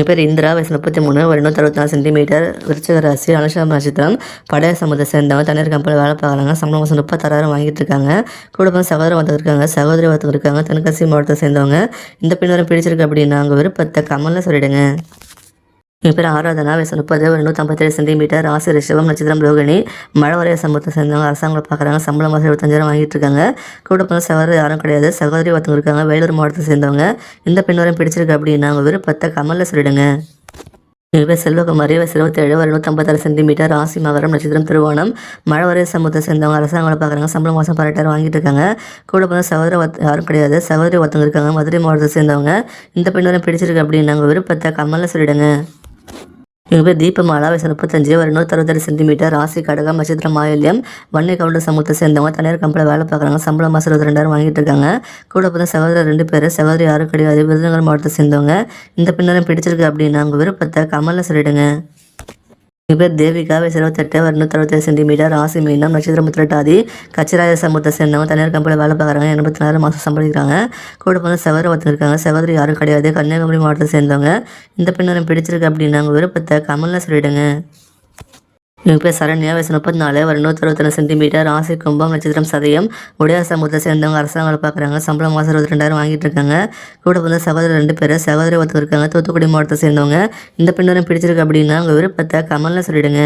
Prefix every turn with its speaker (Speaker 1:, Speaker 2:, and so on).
Speaker 1: என் பேர் இந்திரா, வயசு 33, ஒரு 164 சென்டிமீட்டர், விருச்சிக ராசி, அனுஷம் நட்சத்திரம், படைய சமூகத்தை சேர்ந்தவங்க, தனியார் கம்பெனியில் வேலை பார்க்குறாங்க. சம்பளம் மாதம் 36,000 வாங்கிட்டு இருக்காங்க. கூட பிறந்த சகோதரர் ஒருத்தர் இருக்காங்க, சகோதரி ஒருத்தர் இருக்காங்க. தென்காசி மாவட்டத்தை சேர்ந்தவங்க. இந்த பெண் வரை பிடிச்சிருக்கு அப்படின்னா அவங்க விருப்பத்தை கமலில் சொல்லிடுங்க. என் பேர் ஆராதனா, வயசு 30, ஒரு 157 சென்டிமீட்டர், ராசி ரிஷபம், நட்சத்திரம் ரோகிணி, மழை வரைய சமூகத்தை சேர்ந்தவங்க. அரசாங்கம் பார்க்குறாங்க. சம்பளம் மாதம் 75,000 வாங்கிட்டு இருக்காங்க. கூட பிறந்த சகோதரர் யாரும் கிடையாது. சகோதரி ஒருத்தவங்க இருக்காங்க, வேலூர் மாவட்டத்தை சேர்ந்தவங்க. இந்த பெண் வரை பிடிச்சிருக்கு அப்படின்னா அவங்க விருப்பத்தை கமலில் சொல்லிடுங்க. என் பேர் செல்வகுமாரி, வயசு 27, ஒரு 156 சென்டிமீட்டர், ராசி மகரம், நட்சத்திரம் திருவோணம், மழை வரைய சமூகத்தை சேர்ந்தவங்க. அரசாங்கம் பார்க்குறாங்க. சம்பளம் மாதம் 18,000 வாங்கிட்டு இருக்காங்க. கூட பிறந்த சகோதரர் யாரும் கிடையாது. சகோதரி ஒருத்தவங்க இருக்காங்க, மதுரை மாவட்டத்தை சேர்ந்தவங்க. இந்த பெண் வரை பிடிச்சிருக்கு அப்படின்னு நாங்கள் விருப்பத்தை கமலில் சொல்லிடுங்க. எங்கள் பேர் தீபமாலா, வயசு 35, ஒரு 167 சென்டிமீட்டர், ராசி கடகம், நட்சத்திரம் மாயல்யம், வன்னை கவுண்டர் சமூகத்தை சேர்ந்தவங்க. தனியார் கம்பெனியில் வேலை பார்க்குறாங்க. சம்பளம் மாதம் 22,000 வாங்கிட்டு இருக்காங்க. கூட பிறந்த சகோதரர் 2 பேர், சகோதரி யாரும் கிடையாது. விருதுநகர் மாவட்டத்தை சேர்ந்தவங்க. இந்த பெண்ணரும் பிடிச்சிருக்கு அப்படின்னு அவங்க விருப்பத்தை கமலில் சொல்லிடுங்க. எங்கள் பேர் தேவிகா, வயசு 28, ஒரு 167 சென்டிமீட்டர், ராசி மீனம், நட்சத்திரம் உத்திரட்டாதி, கச்சிராய சமூகத்தை சேர்ந்தவங்க. தனியார் கம்பெனியில் வேலை பார்க்குறாங்க. 84,000 மாதம் சம்பாதிக்கிறாங்க. கூட பிறந்த சகோதரர் ஒருத்தர் இருக்காங்க, சகோதரி யாரும் கிடையாது. கன்னியாகுமரி மாவட்டத்தை சேர்ந்தவங்க. இந்த பெண்ணரும் பிடிச்சிருக்கு அப்படின்னு அவங்க விருப்பத்தை கமலில் சொல்லிடுங்க. எங்கள் பேர் சரண்யா, வயசு 34, ஒரு 161 சென்டிமீட்டர், ராசி கும்பம், நட்சத்திரம் சதயம், உடையார் சமூகத்தை சேர்ந்தவங்க. அரசாங்கம் வேலை பார்க்குறாங்க. சம்பளம் மாதம் 22,000 வாங்கிட்டு இருக்காங்க. கூட பிறந்த சகோதரர் 2 பேர், சகோதரி ஒருத்தர் இருக்காங்க, தூத்துக்குடி மாவட்டத்தை சேர்ந்தவங்க. இந்த பெண்ணரும் பிடிச்சிருக்கு அப்படின்னா அவங்க விருப்பத்தை கமலில் சொல்லிடுங்க.